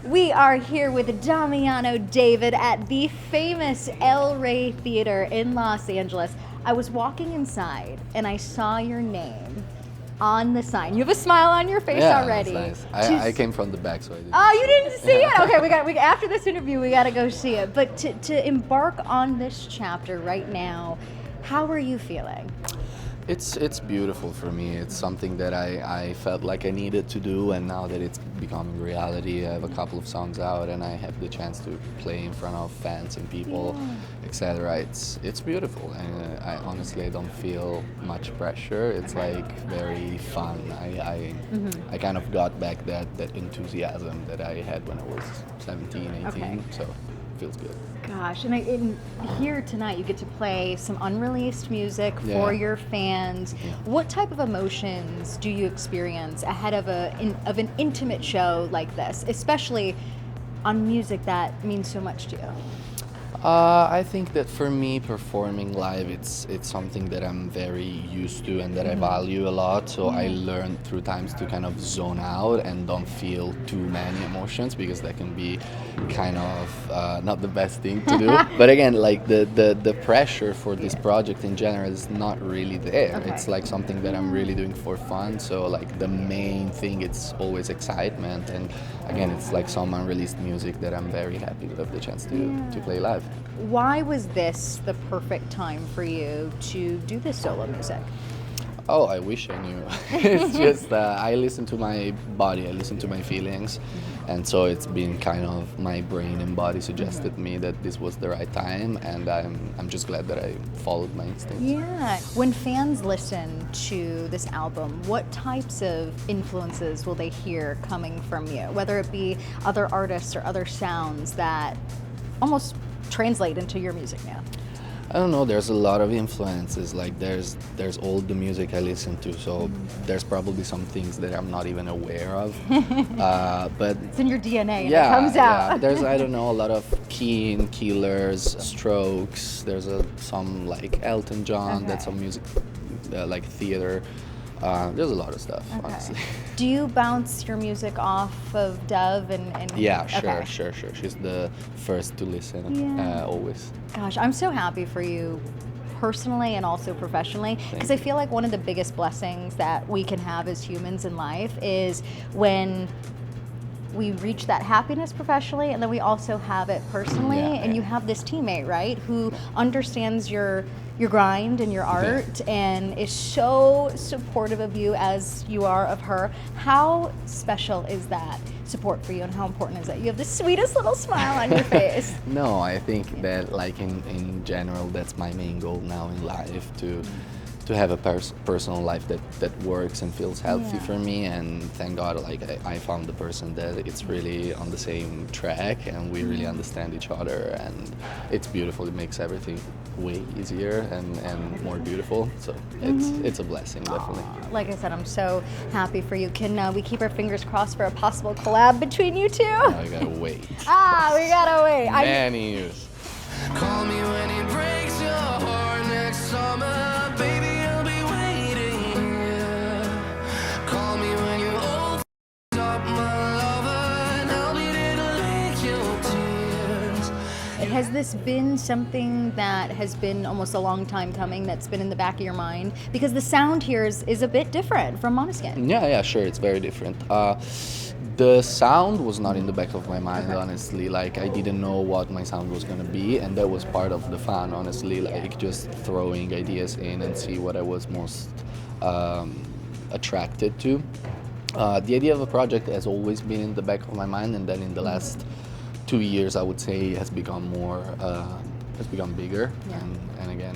We are here with Damiano David at the famous El Rey Theater in Los Angeles. I was walking inside and I saw your name on the sign. You have a smile on your face already. That's nice. I came from the back, so I didn't. Oh, you didn't see it? Okay, we after this interview, we got to go see it. But to embark on this chapter right now, how are you feeling? It's beautiful for me. It's something that I felt like I needed to do, and now that it's becoming reality, I have a couple of songs out, and I have the chance to play in front of fans and people, etc. It's beautiful, and I honestly don't feel much pressure. It's like very fun. I kind of got back that enthusiasm that I had when I was 17, 18. So it feels good. Gosh, and here tonight you get to play some unreleased music for your fans. Yeah. What type of emotions do you experience ahead of an intimate show like this, especially on music that means so much to you? I think that for me, performing live, it's something that I'm very used to and that I value a lot. So I learned through times to kind of zone out and don't feel too many emotions, because that can be kind of not the best thing to do. But again, like the pressure for this project in general is not really there. Okay. It's like something that I'm really doing for fun. So like the main thing, it's always excitement. And again, it's like some unreleased music that I'm very happy to have the chance to play live. Why was this the perfect time for you to do this solo music? Oh, I wish I knew. It's just I listen to my body, I listen to my feelings, and so it's been kind of my brain and body suggested me that this was the right time, and I'm just glad that I followed my instincts. Yeah. When fans listen to this album, what types of influences will they hear coming from you? Whether it be other artists or other sounds that almost translate into your music now? I don't know, there's a lot of influences. Like there's all the music I listen to, so there's probably some things that I'm not even aware of. But it's in your DNA and it comes out. Yeah, there's, I don't know, a lot of Keen, Killers, Strokes. There's some like Elton John, that's some music like theater. There's a lot of stuff, honestly. Do you bounce your music off of Dove and Yeah, okay. sure. She's the first to listen, always. Gosh, I'm so happy for you personally and also professionally, because I feel like one of the biggest blessings that we can have as humans in life is when we reach that happiness professionally, and then we also have it personally, and you have this teammate, right, who understands your grind and your art and is so supportive of you as you are of her. How special is that support for you, and how important is that? You have the sweetest little smile on your face. No, I think that like in general, that's my main goal now in life, to have a personal life that works and feels healthy for me, and thank God like I found the person that it's really on the same track, and we really understand each other, and it's beautiful. It makes everything way easier and more beautiful, so it's a blessing, definitely. Like I said, I'm so happy for you. Can we keep our fingers crossed for a possible collab between you two? I gotta wait. We gotta wait. Many years. Call me when it breaks your heart next summer, baby. I'll be waiting. Yeah. Call me when you all up, my lover, and I'll be there to lick your tears. Has this been something that has been almost a long time coming, that's been in the back of your mind? Because the sound here is a bit different from Måneskin. Yeah, sure. It's very different. The sound was not in the back of my mind, honestly. Like, I didn't know what my sound was gonna be, and that was part of the fun, honestly. Like, just throwing ideas in and see what I was most attracted to. The idea of a project has always been in the back of my mind, and then in the last 2 years, I would say, has become bigger. And again,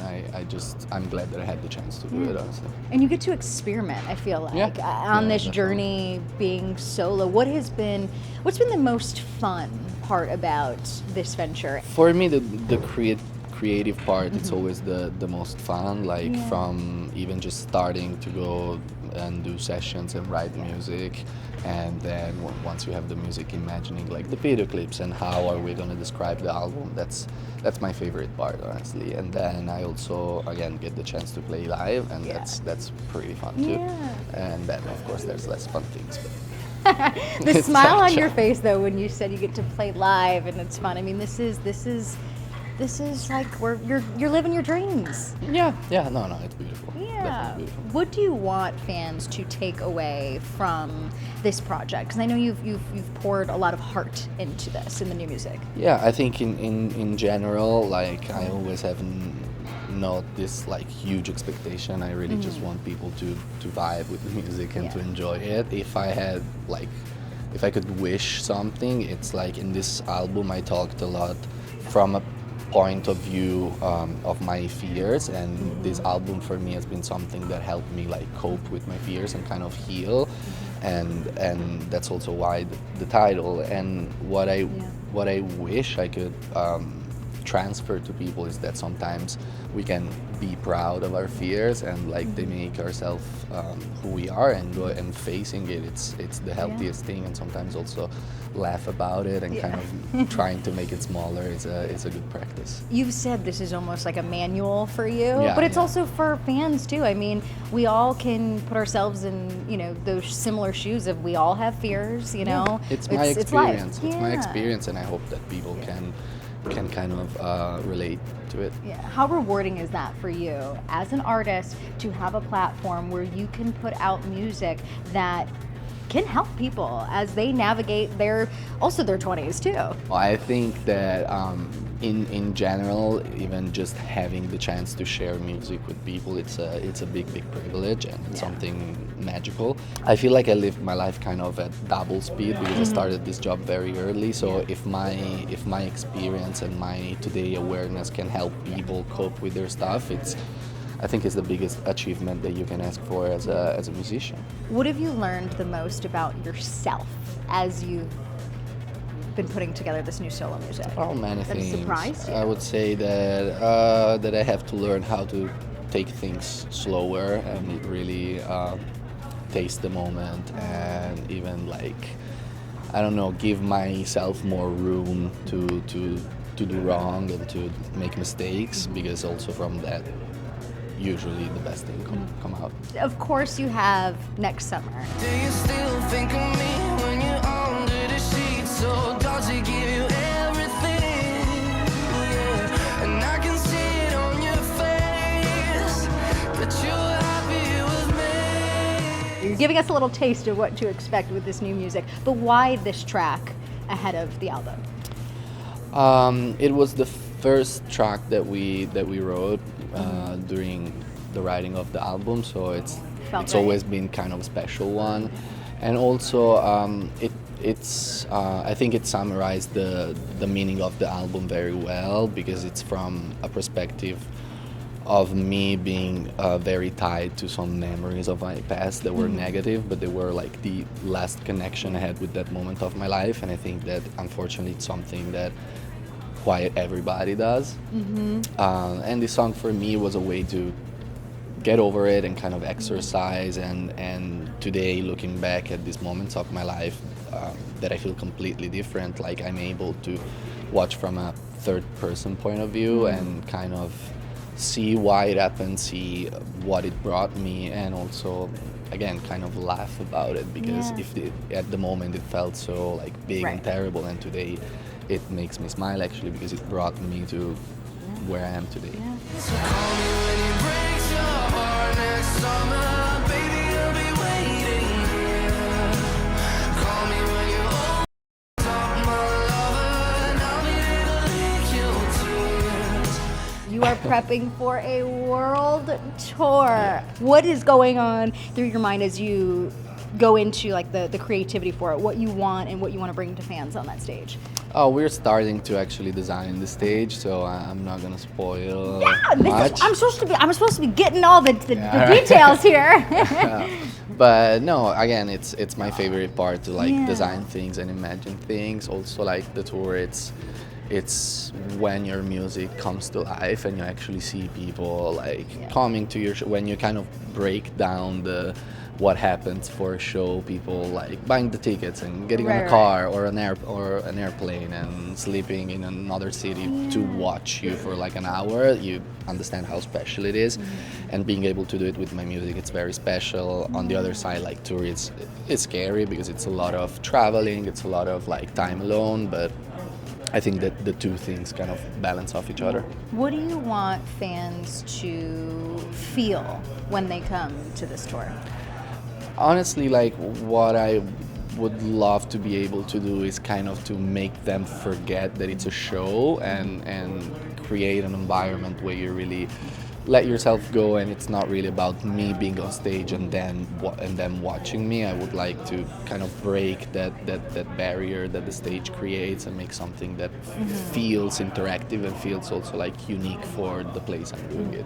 I'm glad that I had the chance to do it, honestly. And you get to experiment, I feel like, on this journey being solo. What's been the most fun part about this venture? For me, the creative part, it's always the most fun, like from even just starting to go and do sessions and write music, and then once you have the music, imagining like the video clips and how are we going to describe the album. That's my favorite part, honestly. And then I also again get the chance to play live, and that's pretty fun too. And then of course there's less fun things, but The It's smile on such a- your face though when you said you get to play live and it's fun. I mean, this is like where you're living your dreams. Yeah, no, it's beautiful. Yeah. Definitely beautiful. What do you want fans to take away from this project? Because I know you've poured a lot of heart into this in the new music. Yeah, I think in general, like I always have not this like huge expectation. I really just want people to vibe with the music and to Yeah. enjoy it. If I could wish something, it's like in this album I talked a lot from a point of view of my fears, and this album for me has been something that helped me like cope with my fears and kind of heal, and that's also why the title. And what I wish I could transfer to people is that sometimes we can be proud of our fears and like they make ourselves who we are, and go and facing it, it's the healthiest thing, and sometimes also laugh about it and kind of trying to make it smaller is a good practice. You've said this is almost like a manual for you, Yeah, but it's yeah. also for fans too. I mean, we all can put ourselves in, those similar shoes of we all have fears, It's my life. experience. It's my Yeah. experience, and I hope that people can kind of relate to it. Yeah. How rewarding is that for you as an artist to have a platform where you can put out music that can help people as they navigate their 20s too? Well, I think that in general, even just having the chance to share music with people, it's a big privilege, and it's something magical. I feel like I lived my life kind of at double speed because I started this job very early. So if my experience and my today awareness can help people cope with their stuff, I think it's the biggest achievement that you can ask for as a musician. What have you learned the most about yourself as you've been putting together this new solo music? Oh, many That things. surprised you? I would say that I have to learn how to take things slower and really taste the moment, and even I don't know, give myself more room to do wrong and to make mistakes, because also from that usually the best thing come out. Of course, you have next summer. Do you still think of me when you're under the sheets? So does it give you everything? Yeah. And I can see it on your face that you're happy with me. You're giving us a little taste of what to expect with this new music, but why this track ahead of the album? It was the first track that we wrote during the writing of the album, so it's Felt right. always been kind of a special one, and also I think it summarized the meaning of the album very well, because it's from a perspective of me being very tied to some memories of my past that were negative, but they were like the last connection I had with that moment of my life, and I think that unfortunately it's something that quite everybody does. And this song for me was a way to get over it and kind of exercise, and today looking back at these moments of my life that I feel completely different, like I'm able to watch from a third person point of view and kind of see why it happened, see what it brought me, and also again kind of laugh about it, because at the moment it felt so like big Right. and terrible, and today it makes me smile actually, because it brought me to where I am today. So call me when it breaks your heart next summer, baby, I'll be waiting here. Call me when you open up my lover, and I'll be there to lick your tears. You are prepping for a world tour. What is going on through your mind as you go into like the creativity for it, what you want and what you want to bring to fans on that stage? Oh, we're starting to actually design the stage, so I'm not gonna spoil This much. is, I'm supposed to be getting all the right. details here. But no, again, it's my favorite part to like Yeah. design things and imagine things. Also, like the tour, it's when your music comes to life and you actually see people like coming to your show, when you kind of break down what happens for a show. People like buying the tickets and getting on Right, a car or an airplane and sleeping in another city to watch you for like an hour. You understand how special it is, and being able to do it with my music, it's very special. On the other side, like tour, it's scary because it's a lot of traveling, it's a lot of like time alone, but I think that the two things kind of balance off each other. What do you want fans to feel when they come to this tour? Honestly, like what I would love to be able to do is kind of to make them forget that it's a show, and create an environment where you really let yourself go, and it's not really about me being on stage and them watching me. I would like to kind of break that barrier that the stage creates and make something that feels interactive and feels also like unique for the place I'm doing it.